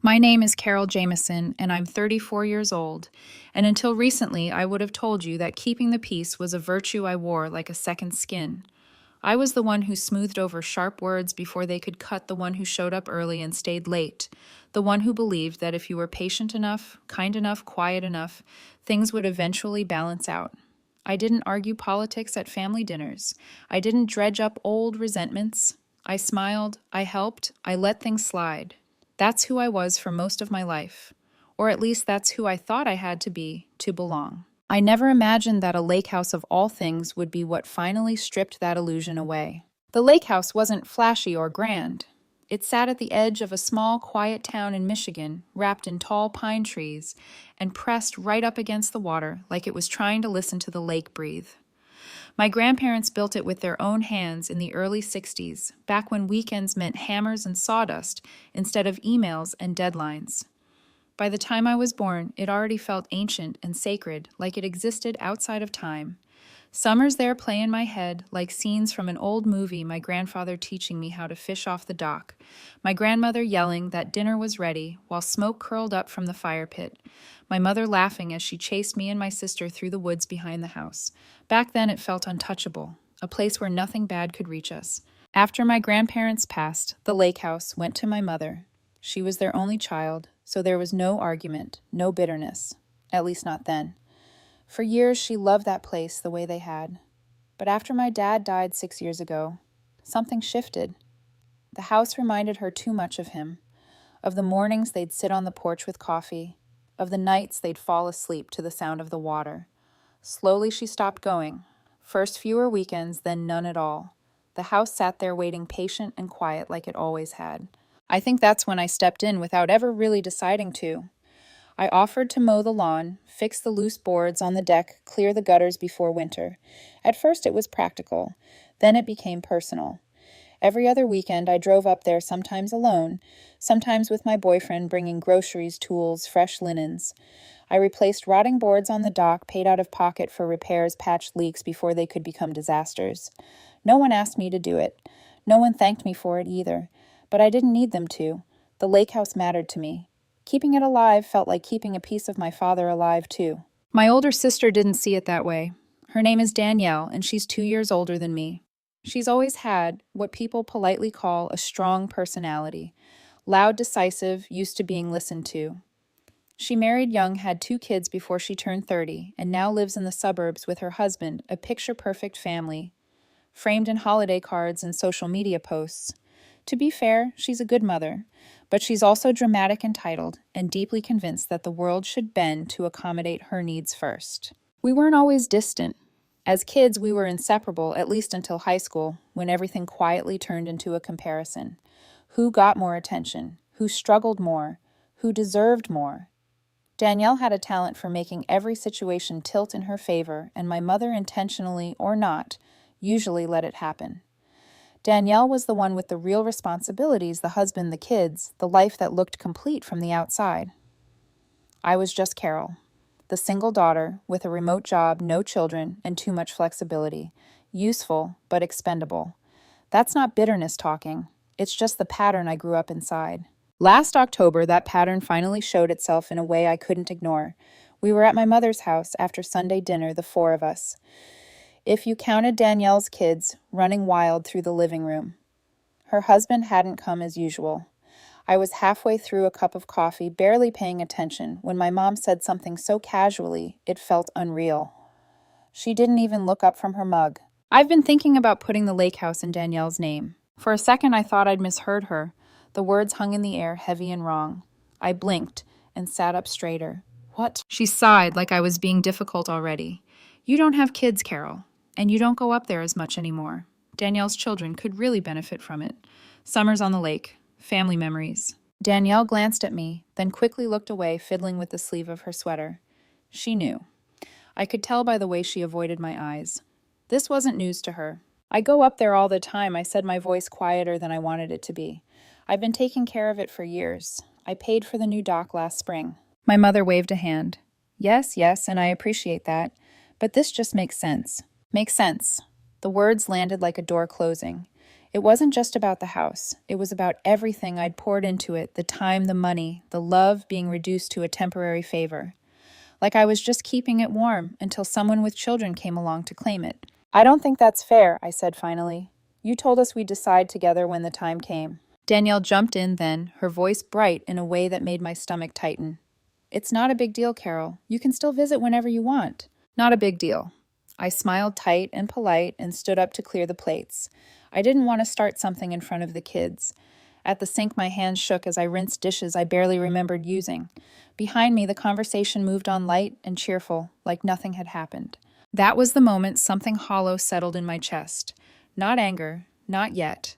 My name is Carol Jamison, and I'm 34 years old. And until recently, I would have told you that keeping the peace was a virtue I wore like a second skin. I was the one who smoothed over sharp words before they could cut the one who showed up early and stayed late, the one who believed that if you were patient enough, kind enough, quiet enough, things would eventually balance out. I didn't argue politics at family dinners. I didn't dredge up old resentments. I smiled, I helped, I let things slide. That's who I was for most of my life. Or at least that's who I thought I had to be to belong. I never imagined that a lake house of all things would be what finally stripped that illusion away. The lake house wasn't flashy or grand. It sat at the edge of a small, quiet town in Michigan, wrapped in tall pine trees, and pressed right up against the water like it was trying to listen to the lake breathe. My grandparents built it with their own hands in the early 60s, back when weekends meant hammers and sawdust instead of emails and deadlines. By the time I was born, it already felt ancient and sacred, like it existed outside of time. Summers there play in my head like scenes from an old movie, my grandfather teaching me how to fish off the dock, my grandmother yelling that dinner was ready while smoke curled up from the fire pit, my mother laughing as she chased me and my sister through the woods behind the house. Back then it felt untouchable, a place where nothing bad could reach us. After my grandparents passed, the lake house went to my mother. She was their only child, so there was no argument, no bitterness, at least not then. For years, she loved that place the way they had. But after my dad died 6 years ago, something shifted. The house reminded her too much of him, of the mornings they'd sit on the porch with coffee, of the nights they'd fall asleep to the sound of the water. Slowly, she stopped going. First fewer weekends, then none at all. The house sat there waiting patient and quiet like it always had. I think that's when I stepped in without ever really deciding to. I offered to mow the lawn, fix the loose boards on the deck, clear the gutters before winter. At first it was practical. Then it became personal. Every other weekend I drove up there, sometimes alone, sometimes with my boyfriend bringing groceries, tools, fresh linens. I replaced rotting boards on the dock, paid out of pocket for repairs, patched leaks before they could become disasters. No one asked me to do it. No one thanked me for it either. But I didn't need them to. The lake house mattered to me. Keeping it alive felt like keeping a piece of my father alive, too. My older sister didn't see it that way. Her name is Danielle, and she's 2 years older than me. She's always had what people politely call a strong personality. Loud, decisive, used to being listened to. She married young, had 2 kids before she turned 30, and now lives in the suburbs with her husband, a picture-perfect family, framed in holiday cards and social media posts. To be fair, she's a good mother, but she's also dramatic, entitled, and deeply convinced that the world should bend to accommodate her needs first. We weren't always distant. As kids, we were inseparable, at least until high school, when everything quietly turned into a comparison. Who got more attention? Who struggled more? Who deserved more? Danielle had a talent for making every situation tilt in her favor, and my mother, intentionally or not, usually let it happen. Danielle was the one with the real responsibilities, the husband, the kids, the life that looked complete from the outside. I was just Carol, the single daughter with a remote job, no children, and too much flexibility. Useful, but expendable. That's not bitterness talking. It's just the pattern I grew up inside. Last October, that pattern finally showed itself in a way I couldn't ignore. We were at my mother's house after Sunday dinner, the 4 of us. If you counted Danielle's kids running wild through the living room. Her husband hadn't come as usual. I was halfway through a cup of coffee, barely paying attention, when my mom said something so casually it felt unreal. She didn't even look up from her mug. I've been thinking about putting the lake house in Danielle's name. For a second I thought I'd misheard her. The words hung in the air, heavy and wrong. I blinked and sat up straighter. What? She sighed like I was being difficult already. You don't have kids, Carol. And you don't go up there as much anymore. Danielle's children could really benefit from it. Summers on the lake, family memories. Danielle glanced at me, then quickly looked away, fiddling with the sleeve of her sweater. She knew. I could tell by the way she avoided my eyes. This wasn't news to her. I go up there all the time, I said, my voice quieter than I wanted it to be. I've been taking care of it for years. I paid for the new dock last spring. My mother waved a hand. Yes, and I appreciate that. But this just makes sense. Makes sense. The words landed like a door closing. It wasn't just about the house. It was about everything I'd poured into it, the time, the money, the love being reduced to a temporary favor. Like I was just keeping it warm until someone with children came along to claim it. I don't think that's fair, I said finally. You told us we'd decide together when the time came. Danielle jumped in then, her voice bright in a way that made my stomach tighten. It's not a big deal, Carol. You can still visit whenever you want. Not a big deal. I smiled tight and polite and stood up to clear the plates. I didn't want to start something in front of the kids. At the sink, my hands shook as I rinsed dishes I barely remembered using. Behind me, the conversation moved on light and cheerful, like nothing had happened. That was the moment something hollow settled in my chest. Not anger, not yet.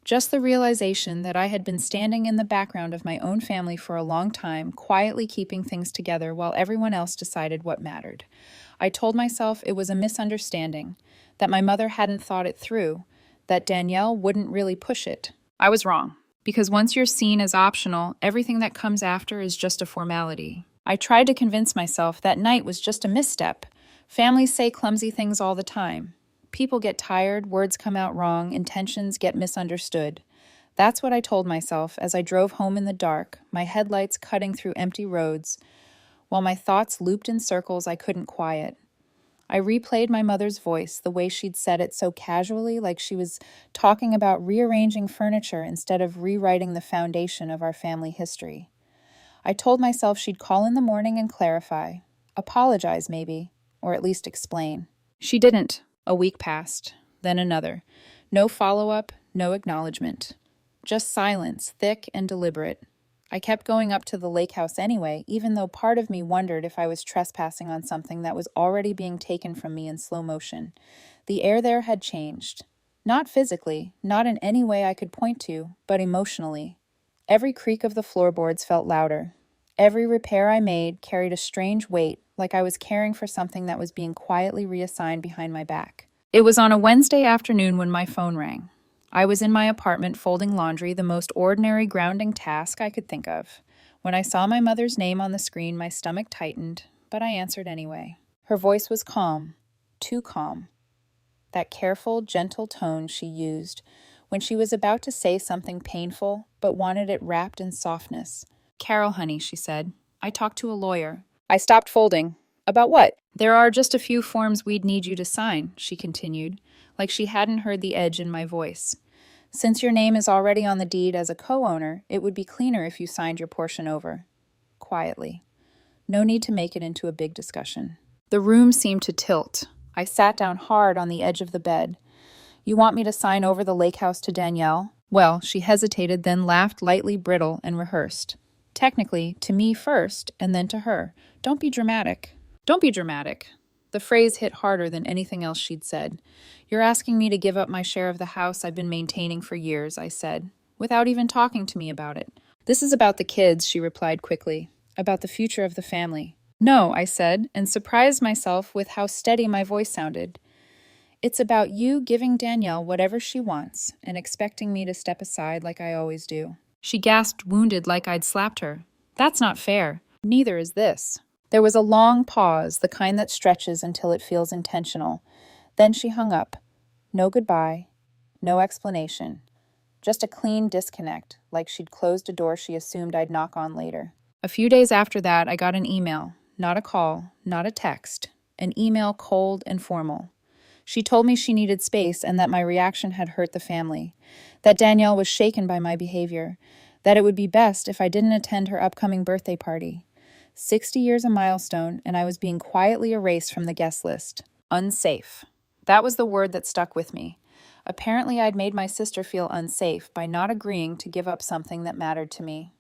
Just the realization that I had been standing in the background of my own family for a long time, quietly keeping things together while everyone else decided what mattered. I told myself it was a misunderstanding, that my mother hadn't thought it through, that Danielle wouldn't really push it. I was wrong. Because once you're seen as optional, everything that comes after is just a formality. I tried to convince myself that night was just a misstep. Families say clumsy things all the time. People get tired, words come out wrong, intentions get misunderstood. That's what I told myself as I drove home in the dark, my headlights cutting through empty roads, while my thoughts looped in circles I couldn't quiet. I replayed my mother's voice, the way she'd said it so casually, like she was talking about rearranging furniture instead of rewriting the foundation of our family history. I told myself she'd call in the morning and clarify, apologize maybe, or at least explain. She didn't. A week passed, then another. No follow-up, no acknowledgement. Just silence, thick and deliberate. I kept going up to the Lakehouse anyway, even though part of me wondered if I was trespassing on something that was already being taken from me in slow motion. The air there had changed. Not physically, not in any way I could point to, but emotionally. Every creak of the floorboards felt louder. Every repair I made carried a strange weight, like I was caring for something that was being quietly reassigned behind my back. It was on a Wednesday afternoon when my phone rang. I was in my apartment folding laundry, the most ordinary grounding task I could think of. When I saw my mother's name on the screen, my stomach tightened, but I answered anyway. Her voice was calm, too calm. That careful, gentle tone she used when she was about to say something painful, but wanted it wrapped in softness. Carol, honey, she said, I talked to a lawyer. I stopped folding. About what? There are just a few forms we'd need you to sign, she continued, like she hadn't heard the edge in my voice. Since your name is already on the deed as a co-owner, it would be cleaner if you signed your portion over. Quietly. No need to make it into a big discussion. The room seemed to tilt. I sat down hard on the edge of the bed. You want me to sign over the Lakehouse to Danielle? Well, she hesitated, then laughed lightly, brittle, and rehearsed. Technically, to me first, and then to her. Don't be dramatic. Don't be dramatic. The phrase hit harder than anything else she'd said. You're asking me to give up my share of the house I've been maintaining for years, I said, without even talking to me about it. This is about the kids, she replied quickly, about the future of the family. No, I said, and surprised myself with how steady my voice sounded. It's about you giving Danielle whatever she wants and expecting me to step aside like I always do. She gasped, wounded like I'd slapped her. That's not fair. Neither is this. There was a long pause, the kind that stretches until it feels intentional. Then she hung up. No goodbye, no explanation. Just a clean disconnect, like she'd closed a door she assumed I'd knock on later. A few days after that, I got an email. Not a call, not a text. An email cold and formal. She told me she needed space and that my reaction had hurt the family. That Danielle was shaken by my behavior. That it would be best if I didn't attend her upcoming birthday party. 60 years a milestone, and I was being quietly erased from the guest list. Unsafe. That was the word that stuck with me. Apparently, I'd made my sister feel unsafe by not agreeing to give up something that mattered to me.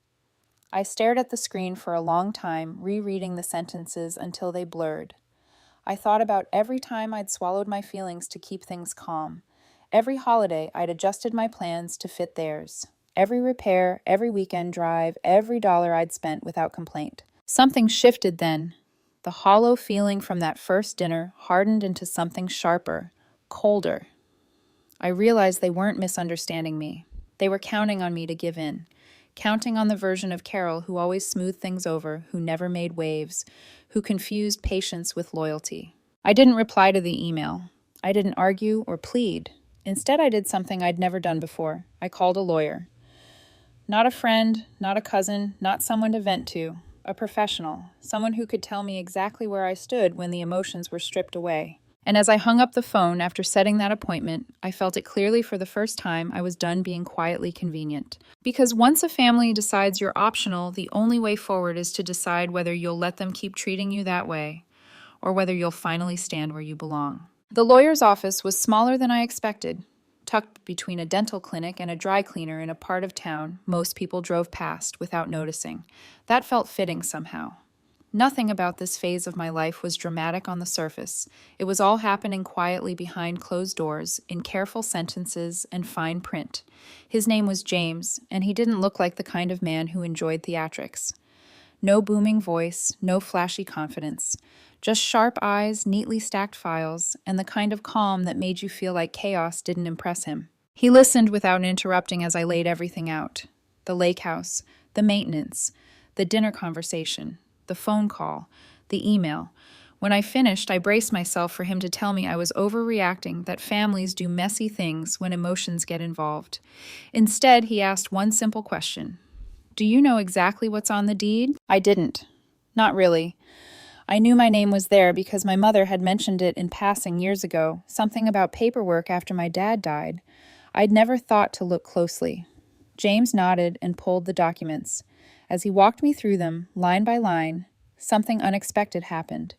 I stared at the screen for a long time, rereading the sentences until they blurred. I thought about every time I'd swallowed my feelings to keep things calm. Every holiday, I'd adjusted my plans to fit theirs. Every repair, every weekend drive, every dollar I'd spent without complaint. Something shifted then. The hollow feeling from that first dinner hardened into something sharper, colder. I realized they weren't misunderstanding me. They were counting on me to give in. Counting on the version of Carol who always smoothed things over, who never made waves, who confused patience with loyalty. I didn't reply to the email. I didn't argue or plead. Instead, I did something I'd never done before. I called a lawyer. Not a friend, not a cousin, not someone to vent to. A professional. Someone who could tell me exactly where I stood when the emotions were stripped away. And as I hung up the phone after setting that appointment, I felt it clearly for the first time I was done being quietly convenient. Because once a family decides you're optional, the only way forward is to decide whether you'll let them keep treating you that way, or whether you'll finally stand where you belong. The lawyer's office was smaller than I expected, tucked between a dental clinic and a dry cleaner in a part of town most people drove past without noticing. That felt fitting somehow. Nothing about this phase of my life was dramatic on the surface. It was all happening quietly behind closed doors, in careful sentences and fine print. His name was James, and he didn't look like the kind of man who enjoyed theatrics. No booming voice, no flashy confidence. Just sharp eyes, neatly stacked files, and the kind of calm that made you feel like chaos didn't impress him. He listened without interrupting as I laid everything out. The Lakehouse, the maintenance, the dinner conversation, the phone call, the email. When I finished, I braced myself for him to tell me I was overreacting, that families do messy things when emotions get involved. Instead, he asked one simple question. Do you know exactly what's on the deed? I didn't. Not really. I knew my name was there because my mother had mentioned it in passing years ago, something about paperwork after my dad died. I'd never thought to look closely. James nodded and pulled the documents. As he walked me through them, line by line, something unexpected happened.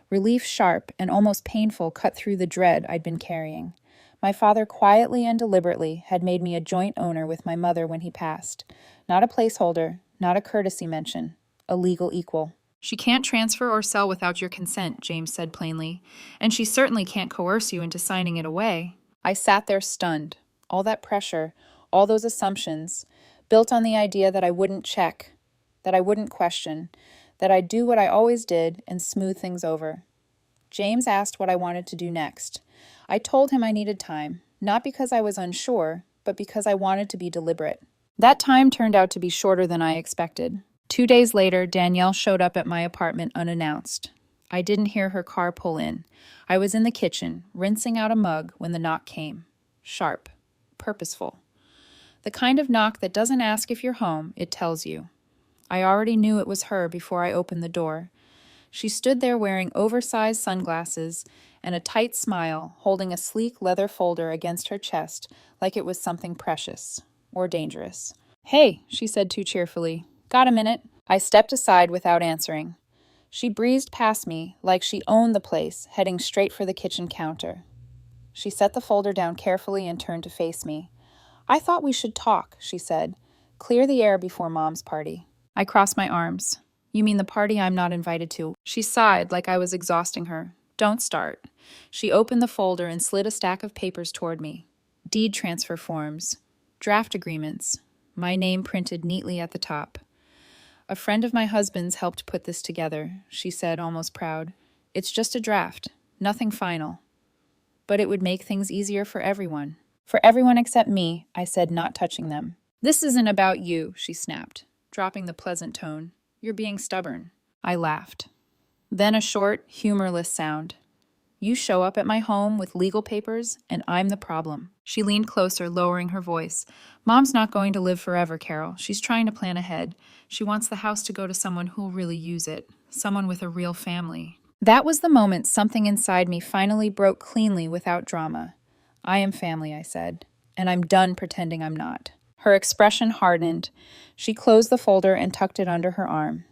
Relief sharp and almost painful cut through the dread I'd been carrying. My father quietly and deliberately had made me a joint owner with my mother when he passed. Not a placeholder, not a courtesy mention, a legal equal. She can't transfer or sell without your consent, James said plainly, and she certainly can't coerce you into signing it away. I sat there stunned. All that pressure, all those assumptions, built on the idea that I wouldn't check, that I wouldn't question, that I'd do what I always did and smooth things over. James asked what I wanted to do next. I told him I needed time, not because I was unsure, but because I wanted to be deliberate. That time turned out to be shorter than I expected. 2 days later, Danielle showed up at my apartment unannounced. I didn't hear her car pull in. I was in the kitchen, rinsing out a mug when the knock came. Sharp, purposeful. The kind of knock that doesn't ask if you're home, it tells you. I already knew it was her before I opened the door. She stood there wearing oversized sunglasses and a tight smile, holding a sleek leather folder against her chest like it was something precious or dangerous. "Hey," she said too cheerfully. "Got a minute?" I stepped aside without answering. She breezed past me like she owned the place, heading straight for the kitchen counter. She set the folder down carefully and turned to face me. "I thought we should talk," she said. "Clear the air before Mom's party." I crossed my arms. "You mean the party I'm not invited to?" She sighed like I was exhausting her. "Don't start." She opened the folder and slid a stack of papers toward me. Deed transfer forms, draft agreements, my name printed neatly at the top. "A friend of my husband's helped put this together," she said, almost proud. "It's just a draft, nothing final. But it would make things easier for everyone." "For everyone except me," I said, not touching them. "This isn't about you," she snapped, dropping the pleasant tone. "You're being stubborn." I laughed. Then a short, humorless sound. "You show up at my home with legal papers, and I'm the problem." She leaned closer, lowering her voice. "Mom's not going to live forever, Carol. She's trying to plan ahead. She wants the house to go to someone who'll really use it, someone with a real family." That was the moment something inside me finally broke cleanly without drama. "I am family," I said, "and I'm done pretending I'm not." Her expression hardened. She closed the folder and tucked it under her arm.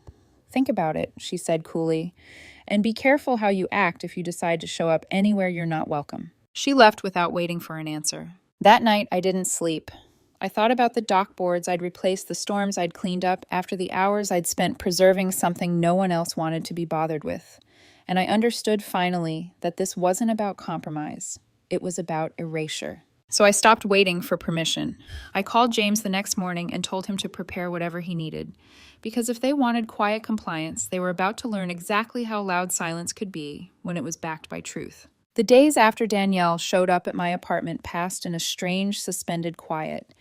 "Think about it," she said coolly, "and be careful how you act if you decide to show up anywhere you're not welcome." She left without waiting for an answer. That night, I didn't sleep. I thought about the dock boards I'd replaced, the storms I'd cleaned up, after the hours I'd spent preserving something no one else wanted to be bothered with. And I understood finally that this wasn't about compromise. It was about erasure. So I stopped waiting for permission. I called James the next morning and told him to prepare whatever he needed. Because if they wanted quiet compliance, they were about to learn exactly how loud silence could be when it was backed by truth. The days after Danielle showed up at my apartment passed in a strange, suspended quiet.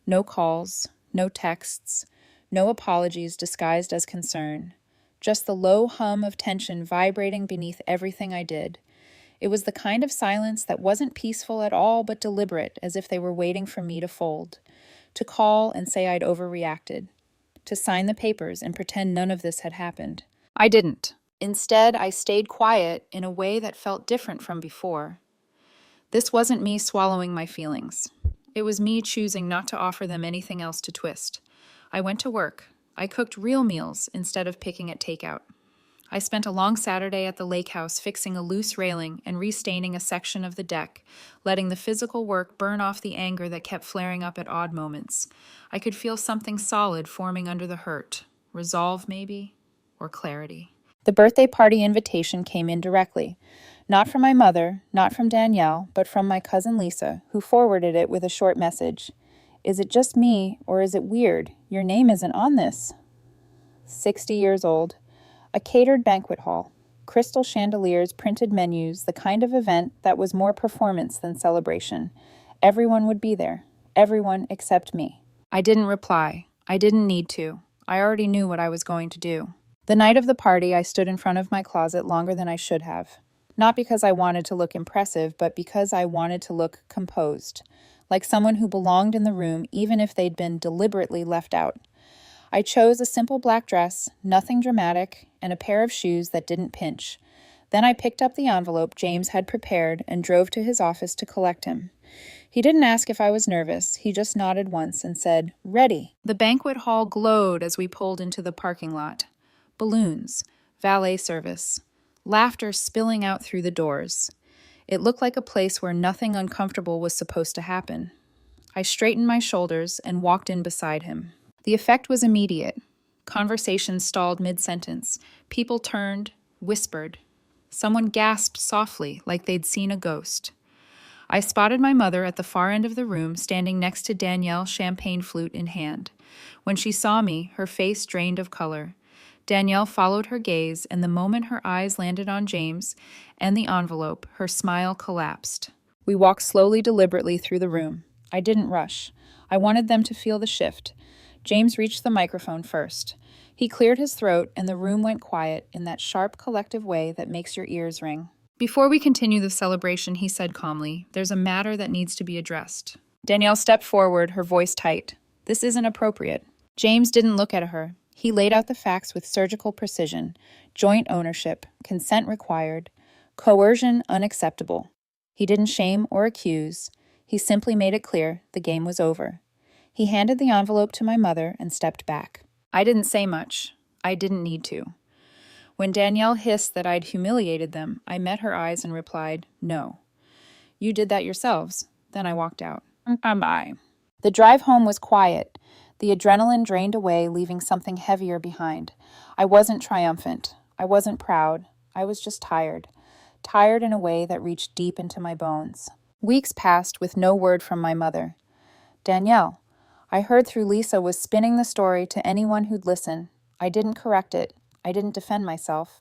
No calls, no texts, no apologies disguised as concern. Just the low hum of tension vibrating beneath everything I did. It was the kind of silence that wasn't peaceful at all but deliberate, as if they were waiting for me to fold, to call and say I'd overreacted, to sign the papers and pretend none of this had happened. I didn't. Instead, I stayed quiet in a way that felt different from before. This wasn't me swallowing my feelings. It was me choosing not to offer them anything else to twist. I went to work. I cooked real meals instead of picking at takeout. I spent a long Saturday at the Lakehouse fixing a loose railing and restaining a section of the deck, letting the physical work burn off the anger that kept flaring up at odd moments. I could feel something solid forming under the hurt. Resolve, maybe? Or clarity. The birthday party invitation came in directly. Not from my mother, not from Danielle, but from my cousin Lisa, who forwarded it with a short message. Is it just me, or is it weird? Your name isn't on this. 60 years old. A catered banquet hall. Crystal chandeliers, printed menus, the kind of event that was more performance than celebration. Everyone would be there. Everyone except me. I didn't reply. I didn't need to. I already knew what I was going to do. The night of the party, I stood in front of my closet longer than I should have. Not because I wanted to look impressive, but because I wanted to look composed, like someone who belonged in the room even if they'd been deliberately left out. I chose a simple black dress, nothing dramatic, and a pair of shoes that didn't pinch. Then I picked up the envelope James had prepared and drove to his office to collect him. He didn't ask if I was nervous. He just nodded once and said, "Ready." The banquet hall glowed as we pulled into the parking lot. Balloons, valet service, laughter spilling out through the doors. It looked like a place where nothing uncomfortable was supposed to happen. I straightened my shoulders and walked in beside him. The effect was immediate. Conversation stalled mid-sentence. People turned, whispered. Someone gasped softly, like they'd seen a ghost. I spotted my mother at the far end of the room, standing next to Danielle, champagne flute in hand. When she saw me, her face drained of color. Danielle followed her gaze, and the moment her eyes landed on James and the envelope, her smile collapsed. We walked slowly, deliberately through the room. I didn't rush. I wanted them to feel the shift. James reached the microphone first. He cleared his throat, and the room went quiet in that sharp, collective way that makes your ears ring. Before we continue the celebration, he said calmly, "There's a matter that needs to be addressed." Danielle stepped forward, her voice tight. "This isn't appropriate." James didn't look at her. He laid out the facts with surgical precision. Joint ownership, consent required, coercion unacceptable. He didn't shame or accuse. He simply made it clear the game was over. He handed the envelope to my mother and stepped back. I didn't say much. I didn't need to. When Danielle hissed that I'd humiliated them, I met her eyes and replied, "No. You did that yourselves." Then I walked out. Bye. The drive home was quiet. The adrenaline drained away, leaving something heavier behind. I wasn't triumphant. I wasn't proud. I was just tired. Tired in a way that reached deep into my bones. Weeks passed with no word from my mother. "Danielle, I heard through Lisa was spinning the story to anyone who'd listen. I didn't correct it. I didn't defend myself.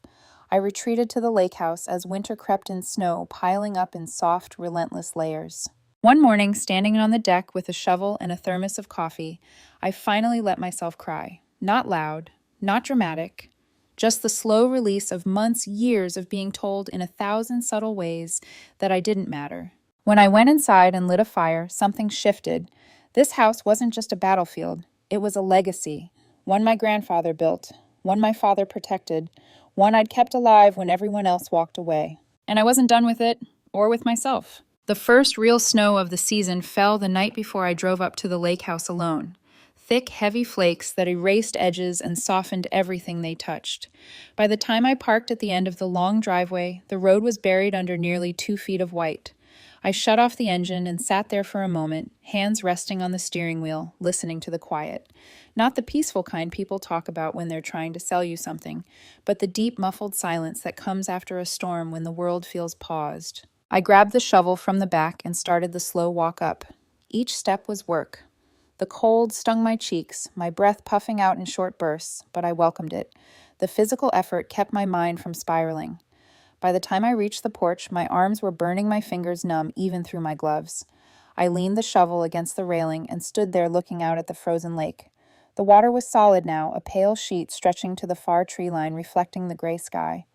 I retreated to the lake house as winter crept in snow, piling up in soft, relentless layers." One morning, standing on the deck with a shovel and a thermos of coffee, I finally let myself cry. Not loud, not dramatic, just the slow release of months, years of being told in 1,000 subtle ways that I didn't matter. When I went inside and lit a fire, something shifted. This house wasn't just a battlefield. It was a legacy. One my grandfather built, one my father protected, one I'd kept alive when everyone else walked away. And I wasn't done with it, or with myself. The first real snow of the season fell the night before I drove up to the lake house alone. Thick, heavy flakes that erased edges and softened everything they touched. By the time I parked at the end of the long driveway, the road was buried under nearly 2 feet of white. I shut off the engine and sat there for a moment, hands resting on the steering wheel, listening to the quiet. Not the peaceful kind people talk about when they're trying to sell you something, but the deep, muffled silence that comes after a storm when the world feels paused. I grabbed the shovel from the back and started the slow walk up. Each step was work. The cold stung my cheeks, my breath puffing out in short bursts, but I welcomed it. The physical effort kept my mind from spiraling. By the time I reached the porch, my arms were burning my fingers numb even through my gloves. I leaned the shovel against the railing and stood there looking out at the frozen lake. The water was solid now, a pale sheet stretching to the far tree line reflecting the gray sky.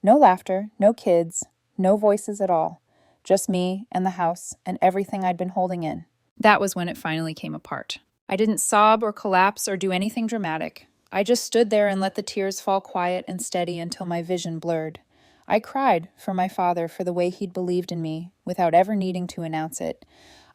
No laughter, no kids, No voices at all. Just me and the house and everything I'd been holding in. That was when it finally came apart. I didn't sob or collapse or do anything dramatic. I just stood there and let the tears fall quiet and steady until my vision blurred. I cried for my father for the way he'd believed in me without ever needing to announce it.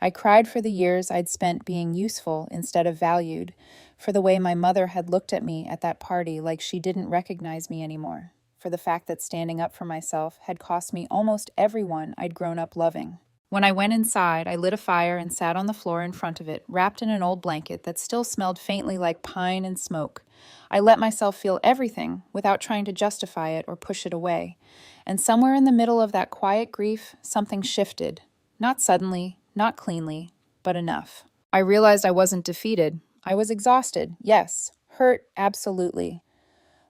I cried for the years I'd spent being useful instead of valued, for the way my mother had looked at me at that party like she didn't recognize me anymore, for the fact that standing up for myself had cost me almost everyone I'd grown up loving. When I went inside, I lit a fire and sat on the floor in front of it, wrapped in an old blanket that still smelled faintly like pine and smoke. I let myself feel everything without trying to justify it or push it away. And somewhere in the middle of that quiet grief, something shifted. Not suddenly, not cleanly, but enough. I realized I wasn't defeated. I was exhausted, yes. Hurt, absolutely.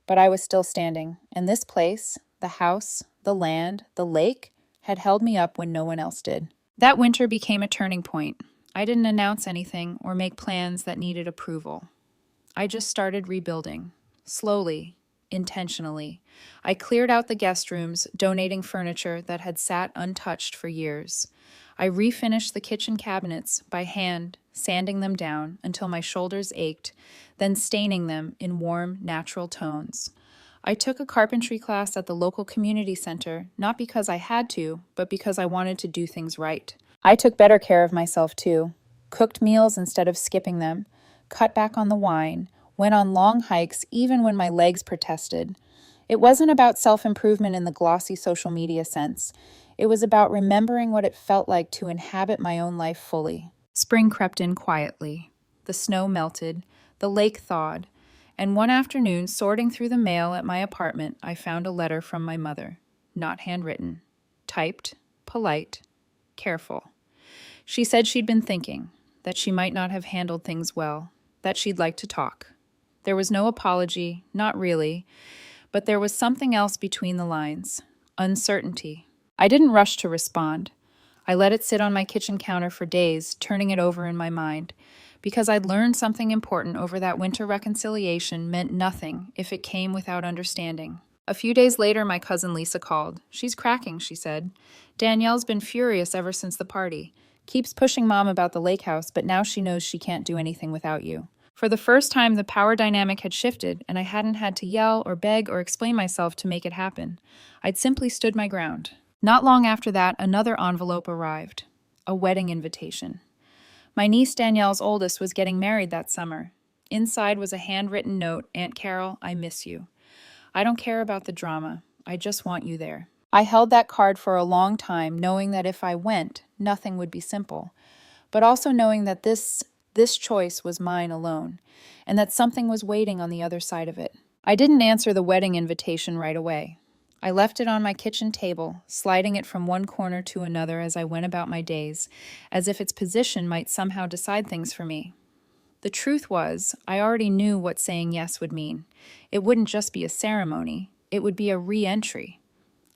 But I was still standing, and this place, the house, the land, the lake, had held me up when no one else did. That winter became a turning point. I didn't announce anything or make plans that needed approval. I just started rebuilding, slowly, intentionally. I cleared out the guest rooms, donating furniture that had sat untouched for years. I refinished the kitchen cabinets by hand, sanding them down until my shoulders ached, then staining them in warm, natural tones. I took a carpentry class at the local community center, not because I had to, but because I wanted to do things right. I took better care of myself, too. Cooked meals instead of skipping them, cut back on the wine, went on long hikes even when my legs protested. It wasn't about self-improvement in the glossy social media sense. It was about remembering what it felt like to inhabit my own life fully. Spring crept in quietly. The snow melted, the lake thawed, and one afternoon, sorting through the mail at my apartment, I found a letter from my mother. Not handwritten. Typed, polite, careful. She said she'd been thinking, that she might not have handled things well, that she'd like to talk. There was no apology, not really, but there was something else between the lines. Uncertainty. I didn't rush to respond. I let it sit on my kitchen counter for days, turning it over in my mind. Because I'd learned something important over that winter reconciliation meant nothing if it came without understanding. A few days later, my cousin Lisa called. She's cracking, she said. Danielle's been furious ever since the party. Keeps pushing Mom about the Lakehouse, but now she knows she can't do anything without you. For the first time, the power dynamic had shifted, and I hadn't had to yell or beg or explain myself to make it happen. I'd simply stood my ground. Not long after that, another envelope arrived. A wedding invitation. My niece Danielle's oldest was getting married that summer. Inside was a handwritten note, Aunt Carol, I miss you. I don't care about the drama. I just want you there. I held that card for a long time, knowing that if I went, nothing would be simple, but also knowing that this choice was mine alone, and that something was waiting on the other side of it. I didn't answer the wedding invitation right away. I left it on my kitchen table, sliding it from one corner to another as I went about my days, as if its position might somehow decide things for me. The truth was, I already knew what saying yes would mean. It wouldn't just be a ceremony, it would be a re-entry.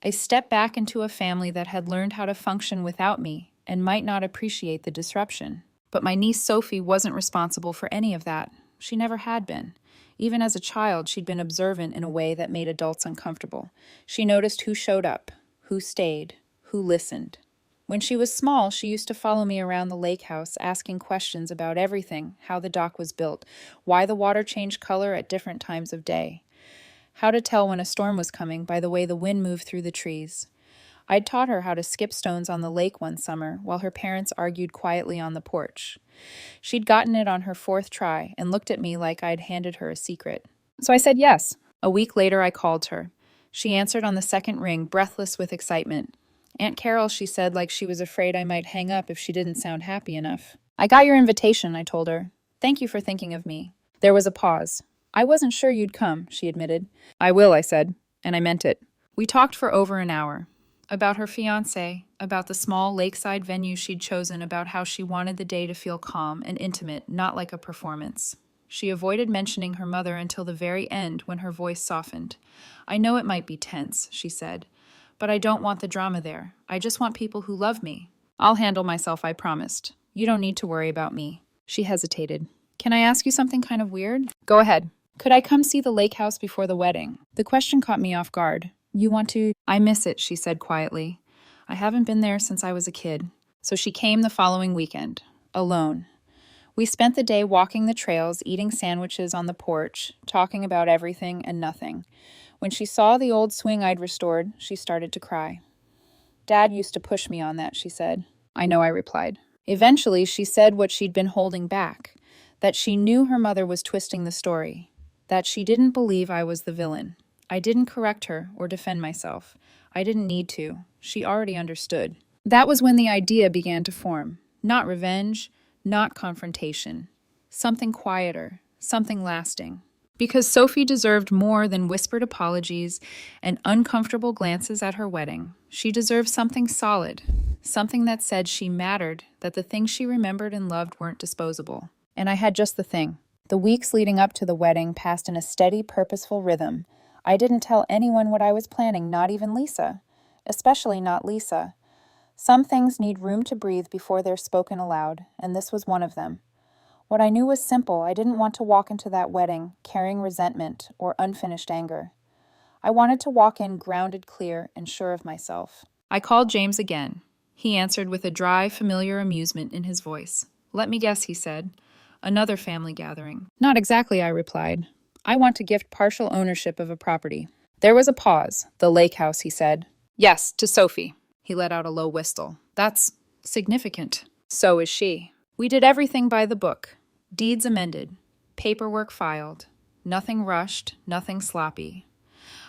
A step back into a family that had learned how to function without me and might not appreciate the disruption. But my niece Sophie wasn't responsible for any of that. She never had been. Even as a child, she'd been observant in a way that made adults uncomfortable. She noticed who showed up, who stayed, who listened. When she was small, she used to follow me around the Lakehouse, asking questions about everything, how the dock was built, why the water changed color at different times of day, how to tell when a storm was coming by the way the wind moved through the trees. I'd taught her how to skip stones on the lake one summer while her parents argued quietly on the porch. She'd gotten it on her fourth try and looked at me like I'd handed her a secret. So I said yes. A week later, I called her. She answered on the second ring, breathless with excitement. Aunt Carol, she said, like she was afraid I might hang up if she didn't sound happy enough. I got your invitation, I told her. Thank you for thinking of me. There was a pause. I wasn't sure you'd come, she admitted. I will, I said, and I meant it. We talked for over an hour. About her fiancé, about the small lakeside venue she'd chosen, about how she wanted the day to feel calm and intimate, not like a performance. She avoided mentioning her mother until the very end when her voice softened. I know it might be tense, she said, but I don't want the drama there. I just want people who love me. I'll handle myself, I promised. You don't need to worry about me. She hesitated. Can I ask you something kind of weird? Go ahead. Could I come see the Lakehouse before the wedding? The question caught me off guard. You want to? I miss it, she said quietly. I haven't been there since I was a kid. So she came the following weekend, alone. We spent the day walking the trails, eating sandwiches on the porch, talking about everything and nothing. When she saw the old swing I'd restored, she started to cry. Dad used to push me on that, she said. I know, I replied. Eventually, she said what she'd been holding back, that she knew her mother was twisting the story, that she didn't believe I was the villain. I didn't correct her or defend myself. I didn't need to. She already understood. That was when the idea began to form. Not revenge, not confrontation. Something quieter, something lasting. Because Sophie deserved more than whispered apologies and uncomfortable glances at her wedding. She deserved something solid, something that said she mattered, that the things she remembered and loved weren't disposable. And I had just the thing. The weeks leading up to the wedding passed in a steady, purposeful rhythm. I didn't tell anyone what I was planning, not even Lisa. Especially not Lisa. Some things need room to breathe before they're spoken aloud, and this was one of them. What I knew was simple. I didn't want to walk into that wedding carrying resentment or unfinished anger. I wanted to walk in grounded, clear, and sure of myself. I called James again. He answered with a dry, familiar amusement in his voice. Let me guess, he said. Another family gathering. Not exactly, I replied. I want to gift partial ownership of a property. There was a pause. The Lakehouse, he said. Yes, to Sophie. He let out a low whistle. That's significant. So is she. We did everything by the book. Deeds amended. Paperwork filed. Nothing rushed, nothing sloppy.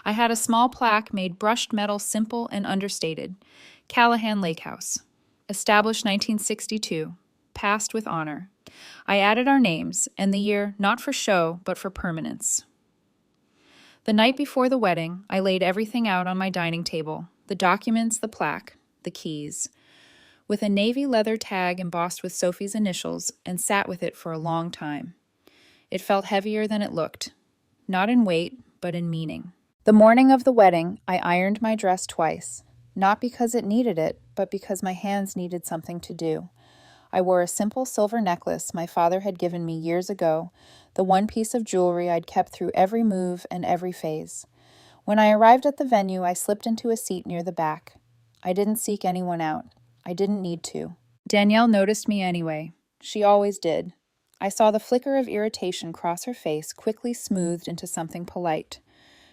I had a small plaque made brushed metal simple and understated. Callahan Lakehouse. Established 1962. Passed with honor. I added our names and the year not for show, but for permanence. The night before the wedding, I laid everything out on my dining table. The documents, the plaque, the keys. With a navy leather tag embossed with Sophie's initials, and sat with it for a long time. It felt heavier than it looked. Not in weight, but in meaning. The morning of the wedding, I ironed my dress twice. Not because it needed it, but because my hands needed something to do. I wore a simple silver necklace my father had given me years ago, the one piece of jewelry I'd kept through every move and every phase. When I arrived at the venue, I slipped into a seat near the back. I didn't seek anyone out. I didn't need to. Danielle noticed me anyway. She always did. I saw the flicker of irritation cross her face, quickly smoothed into something polite.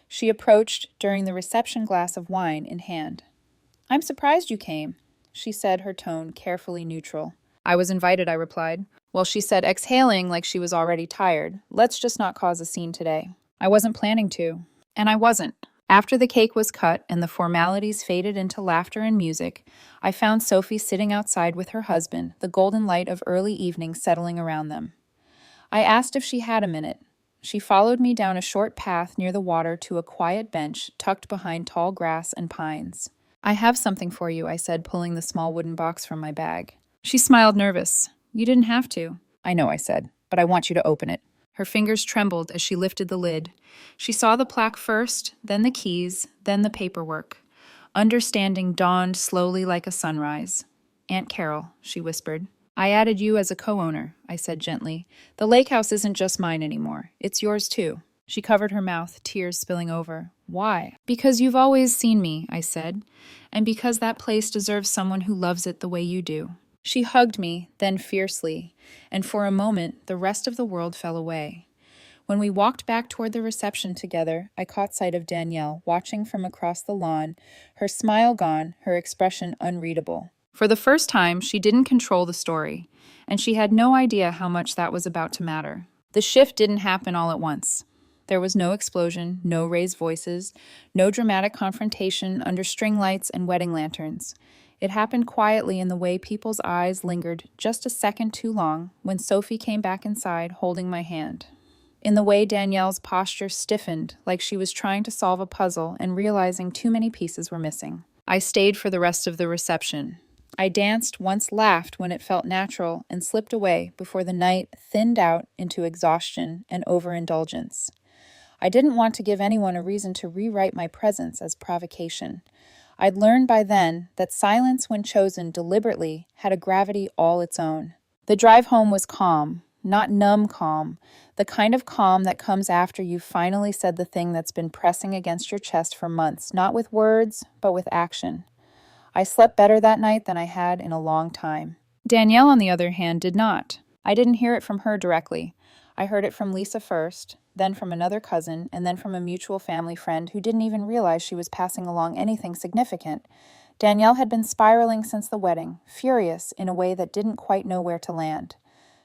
She approached, during the reception glass of wine in hand. I'm surprised you came, she said, her tone carefully neutral. I was invited, I replied. Well, she said, exhaling like she was already tired. Let's just not cause a scene today. I wasn't planning to. And I wasn't. After the cake was cut and the formalities faded into laughter and music, I found Sophie sitting outside with her husband, the golden light of early evening settling around them. I asked if she had a minute. She followed me down a short path near the water to a quiet bench tucked behind tall grass and pines. I have something for you, I said, pulling the small wooden box from my bag. She smiled nervous. You didn't have to. I know, I said, but I want you to open it. Her fingers trembled as she lifted the lid. She saw the plaque first, then the keys, then the paperwork. Understanding dawned slowly like a sunrise. Aunt Carol, she whispered. I added you as a co-owner, I said gently. The Lakehouse isn't just mine anymore. It's yours too. She covered her mouth, tears spilling over. Why? Because you've always seen me, I said, and because that place deserves someone who loves it the way you do. She hugged me, then fiercely, and for a moment the rest of the world fell away. When we walked back toward the reception together, I caught sight of Danielle, watching from across the lawn, her smile gone, her expression unreadable. For the first time, she didn't control the story, and she had no idea how much that was about to matter. The shift didn't happen all at once. There was no explosion, no raised voices, no dramatic confrontation under string lights and wedding lanterns. It happened quietly in the way people's eyes lingered just a second too long when Sophie came back inside holding my hand. In the way Danielle's posture stiffened like she was trying to solve a puzzle and realizing too many pieces were missing. I stayed for the rest of the reception. I danced, once laughed when it felt natural, and slipped away before the night thinned out into exhaustion and overindulgence. I didn't want to give anyone a reason to rewrite my presence as provocation. I'd learned by then that silence, when chosen deliberately, had a gravity all its own. The drive home was calm, not numb calm, the kind of calm that comes after you've finally said the thing that's been pressing against your chest for months, not with words, but with action. I slept better that night than I had in a long time. Danielle, on the other hand, did not. I didn't hear it from her directly. I heard it from Lisa first, then from another cousin, and then from a mutual family friend who didn't even realize she was passing along anything significant. Danielle had been spiraling since the wedding, furious in a way that didn't quite know where to land.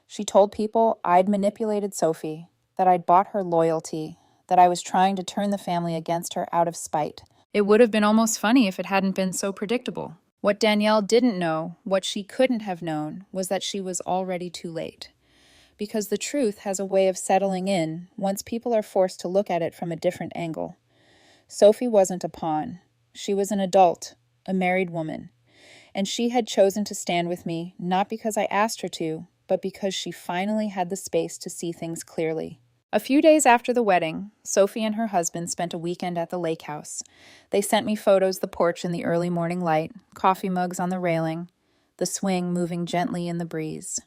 She told people I'd manipulated Sophie, that I'd bought her loyalty, that I was trying to turn the family against her out of spite. It would have been almost funny if it hadn't been so predictable. What Danielle didn't know, what she couldn't have known, was that she was already too late. Because the truth has a way of settling in once people are forced to look at it from a different angle. Sophie wasn't a pawn. She was an adult, a married woman. And she had chosen to stand with me, not because I asked her to, but because she finally had the space to see things clearly. A few days after the wedding, Sophie and her husband spent a weekend at the Lakehouse. They sent me photos of the porch in the early morning light, coffee mugs on the railing, the swing moving gently in the breeze.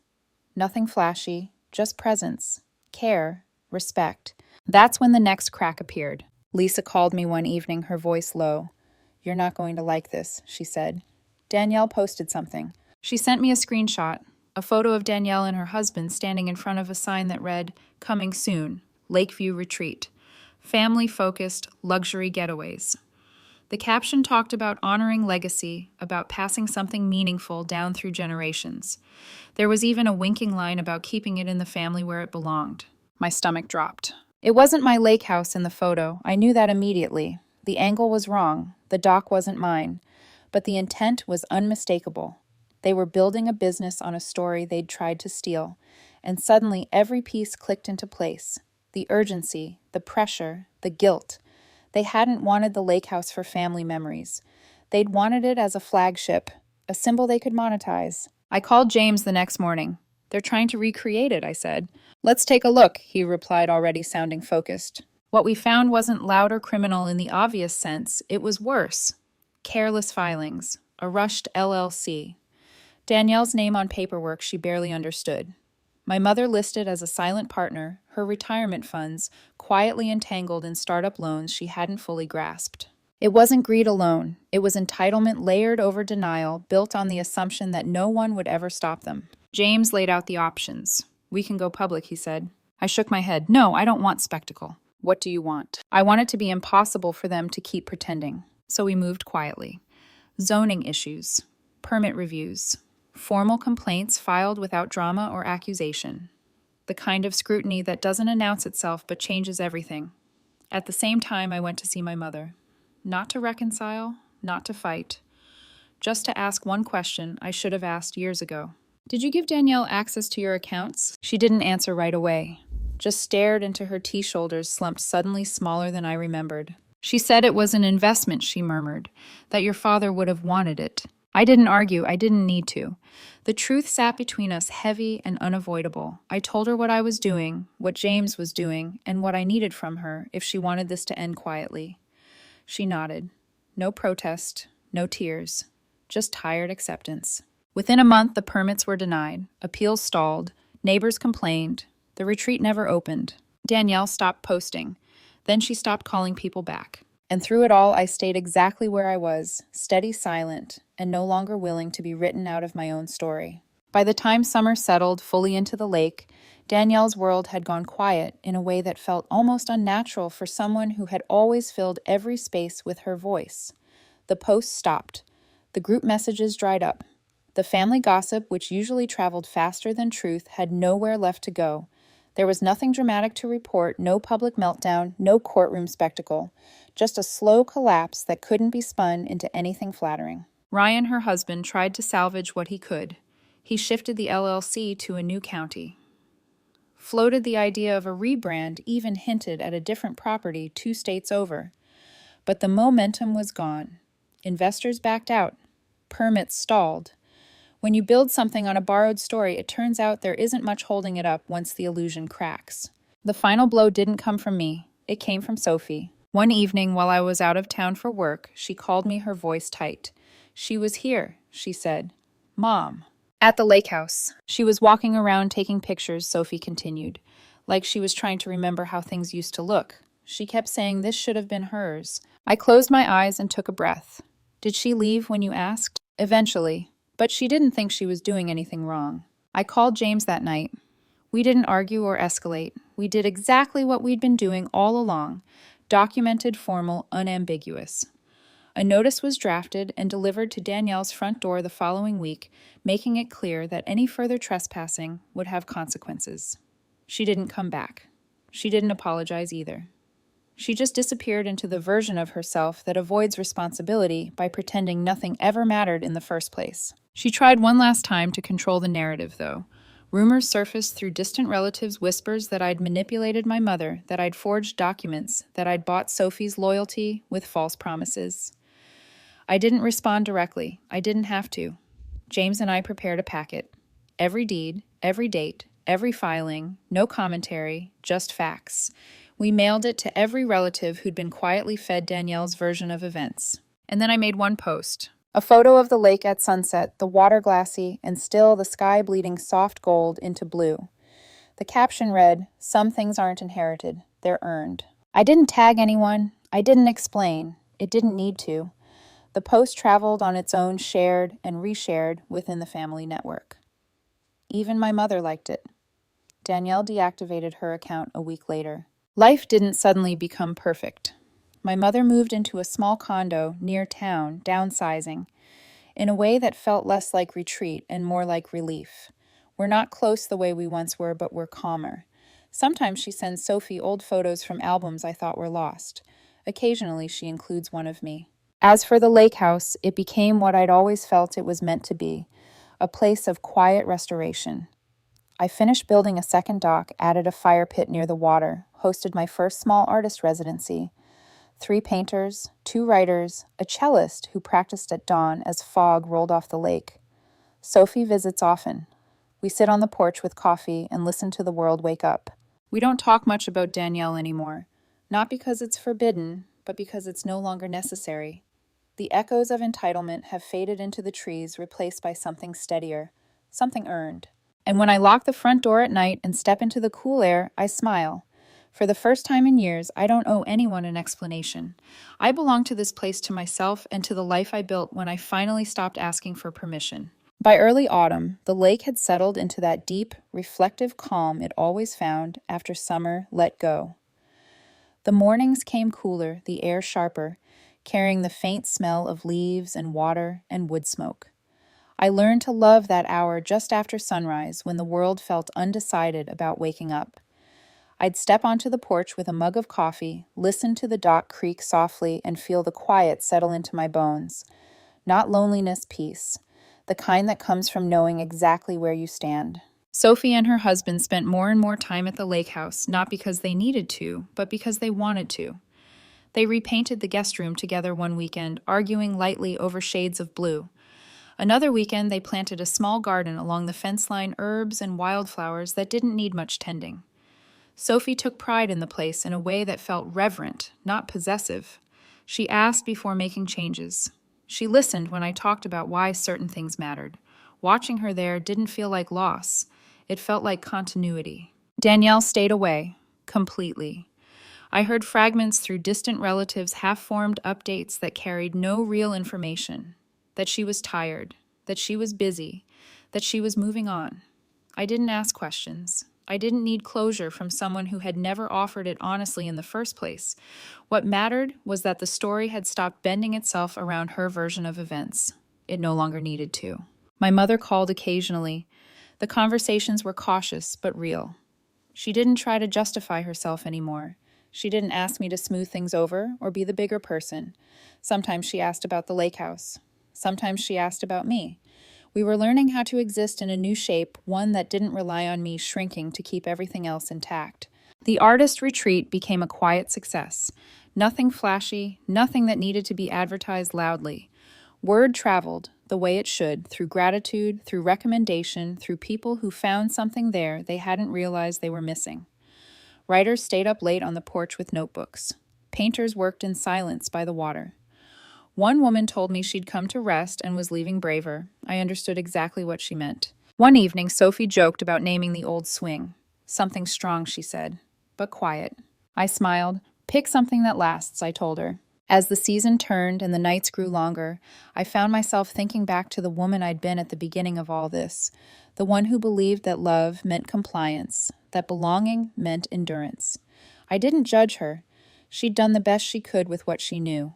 Nothing flashy, just presence, care, respect. That's when the next crack appeared. Lisa called me one evening, her voice low. "You're not going to like this," she said. Danielle posted something. She sent me a screenshot. A photo of Danielle and her husband standing in front of a sign that read, "Coming soon, Lakeview Retreat. Family-focused luxury getaways." The caption talked about honoring legacy, about passing something meaningful down through generations. There was even a winking line about keeping it in the family where it belonged. My stomach dropped. It wasn't my lake house in the photo. I knew that immediately. The angle was wrong. The dock wasn't mine. But the intent was unmistakable. They were building a business on a story they'd tried to steal, and suddenly every piece clicked into place. The urgency, the pressure, the guilt. They hadn't wanted the lake house for family memories. They'd wanted it as a flagship, a symbol they could monetize. I called James the next morning. "They're trying to recreate it," I said. "Let's take a look," he replied, already sounding focused. What we found wasn't loud or criminal in the obvious sense. It was worse. Careless filings, a rushed LLC. Danielle's name on paperwork she barely understood. My mother listed as a silent partner, her retirement funds quietly entangled in startup loans she hadn't fully grasped. It wasn't greed alone. It was entitlement layered over denial, built on the assumption that no one would ever stop them. James laid out the options. "We can go public," he said. I shook my head. "No, I don't want spectacle." "What do you want?" I want it to be impossible for them to keep pretending. So we moved quietly. Zoning issues, permit reviews, formal complaints filed without drama or accusation. The kind of scrutiny that doesn't announce itself but changes everything. At the same time, I went to see my mother. Not to reconcile, not to fight. Just to ask one question I should have asked years ago. "Did you give Danielle access to your accounts?" She didn't answer right away. Just stared into her T-shoulders slumped suddenly smaller than I remembered. "She said it was an investment," she murmured, "that your father would have wanted it." I didn't argue. I didn't need to. The truth sat between us, heavy and unavoidable. I told her what I was doing, what James was doing, and what I needed from her if she wanted this to end quietly. She nodded. No protest, no tears, just tired acceptance. Within a month, the permits were denied. Appeals stalled. Neighbors complained. The retreat never opened. Danielle stopped posting. Then she stopped calling people back. And through it all, I stayed exactly where I was, steady, silent, and no longer willing to be written out of my own story. By the time summer settled fully into the lake, Danielle's world had gone quiet in a way that felt almost unnatural for someone who had always filled every space with her voice. The posts stopped. The group messages dried up. The family gossip, which usually traveled faster than truth, had nowhere left to go. There was nothing dramatic to report, no public meltdown, no courtroom spectacle, just a slow collapse that couldn't be spun into anything flattering. Ryan, her husband, tried to salvage what he could. He shifted the LLC to a new county. Floated the idea of a rebrand, even hinted at a different property 2 states over. But the momentum was gone. Investors backed out. Permits stalled. When you build something on a borrowed story, it turns out there isn't much holding it up once the illusion cracks. The final blow didn't come from me. It came from Sophie. One evening, while I was out of town for work, she called me, her voice tight. "She was here," she said. "Mom." At the Lakehouse. She was walking around taking pictures, Sophie continued, like she was trying to remember how things used to look. She kept saying this should have been hers. I closed my eyes and took a breath. Did she leave when you asked? Eventually, but she didn't think she was doing anything wrong. I called James that night. We didn't argue or escalate. We did exactly what we'd been doing all along: documented, formal, unambiguous. A notice was drafted and delivered to Danielle's front door the following week, making it clear that any further trespassing would have consequences. She didn't come back. She didn't apologize either. She just disappeared into the version of herself that avoids responsibility by pretending nothing ever mattered in the first place. She tried one last time to control the narrative, though. Rumors surfaced through distant relatives' whispers that I'd manipulated my mother, that I'd forged documents, that I'd bought Sophie's loyalty with false promises. I didn't respond directly. I didn't have to. James and I prepared a packet. Every deed, every date, every filing, no commentary, just facts. We mailed it to every relative who'd been quietly fed Danielle's version of events. And then I made one post. A photo of the lake at sunset, the water glassy, and still the sky bleeding soft gold into blue. The caption read, "Some things aren't inherited, they're earned." I didn't tag anyone. I didn't explain. It didn't need to. The post traveled on its own, shared and reshared within the family network. Even my mother liked it. Danielle deactivated her account a week later. Life didn't suddenly become perfect. My mother moved into a small condo near town, downsizing, in a way that felt less like retreat and more like relief. We're not close the way we once were, but we're calmer. Sometimes she sends Sophie old photos from albums I thought were lost. Occasionally she includes one of me. As for the Lakehouse, it became what I'd always felt it was meant to be, a place of quiet restoration. I finished building a second dock, added a fire pit near the water, hosted my first small artist residency. 3 painters, 2 writers, a cellist who practiced at dawn as fog rolled off the lake. Sophie visits often. We sit on the porch with coffee and listen to the world wake up. We don't talk much about Danielle anymore, not because it's forbidden, but because it's no longer necessary. The echoes of entitlement have faded into the trees, replaced by something steadier, something earned. And when I lock the front door at night and step into the cool air, I smile. For the first time in years, I don't owe anyone an explanation. I belong to this place, to myself, and to the life I built when I finally stopped asking for permission. By early autumn, the lake had settled into that deep, reflective calm it always found after summer let go. The mornings came cooler, the air sharper, carrying the faint smell of leaves and water and wood smoke. I learned to love that hour just after sunrise when the world felt undecided about waking up. I'd step onto the porch with a mug of coffee, listen to the dock creak softly, and feel the quiet settle into my bones. Not loneliness, peace. The kind that comes from knowing exactly where you stand. Sophie and her husband spent more and more time at the Lakehouse, not because they needed to, but because they wanted to. They repainted the guest room together one weekend, arguing lightly over shades of blue. Another weekend, they planted a small garden along the fence line, herbs and wildflowers that didn't need much tending. Sophie took pride in the place in a way that felt reverent, not possessive. She asked before making changes. She listened when I talked about why certain things mattered. Watching her there didn't feel like loss. It felt like continuity. Danielle stayed away, completely. I heard fragments through distant relatives' half-formed updates that carried no real information. That she was tired, that she was busy, that she was moving on. I didn't ask questions. I didn't need closure from someone who had never offered it honestly in the first place. What mattered was that the story had stopped bending itself around her version of events. It no longer needed to. My mother called occasionally. The conversations were cautious but real. She didn't try to justify herself anymore. She didn't ask me to smooth things over or be the bigger person. Sometimes she asked about the Lakehouse. Sometimes she asked about me. We were learning how to exist in a new shape, one that didn't rely on me shrinking to keep everything else intact. The artist retreat became a quiet success. Nothing flashy, nothing that needed to be advertised loudly. Word traveled, the way it should, through gratitude, through recommendation, through people who found something there they hadn't realized they were missing. Writers stayed up late on the porch with notebooks. Painters worked in silence by the water. One woman told me she'd come to rest and was leaving braver. I understood exactly what she meant. One evening, Sophie joked about naming the old swing. Something strong, she said, but quiet. I smiled. Pick something that lasts, I told her. As the season turned and the nights grew longer, I found myself thinking back to the woman I'd been at the beginning of all this, the one who believed that love meant compliance, that belonging meant endurance. I didn't judge her. She'd done the best she could with what she knew,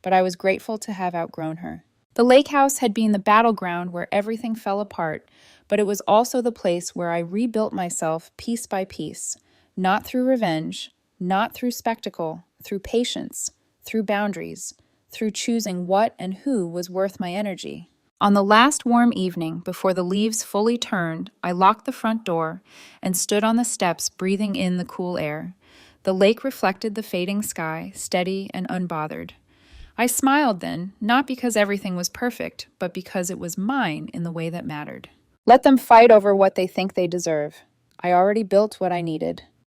but I was grateful to have outgrown her. The lake house had been the battleground where everything fell apart, but it was also the place where I rebuilt myself piece by piece, not through revenge, not through spectacle, through patience, through boundaries, through choosing what and who was worth my energy. On the last warm evening, before the leaves fully turned, I locked the front door and stood on the steps breathing in the cool air. The lake reflected the fading sky, steady and unbothered. I smiled then, not because everything was perfect, but because it was mine in the way that mattered. Let them fight over what they think they deserve. I already built what I needed.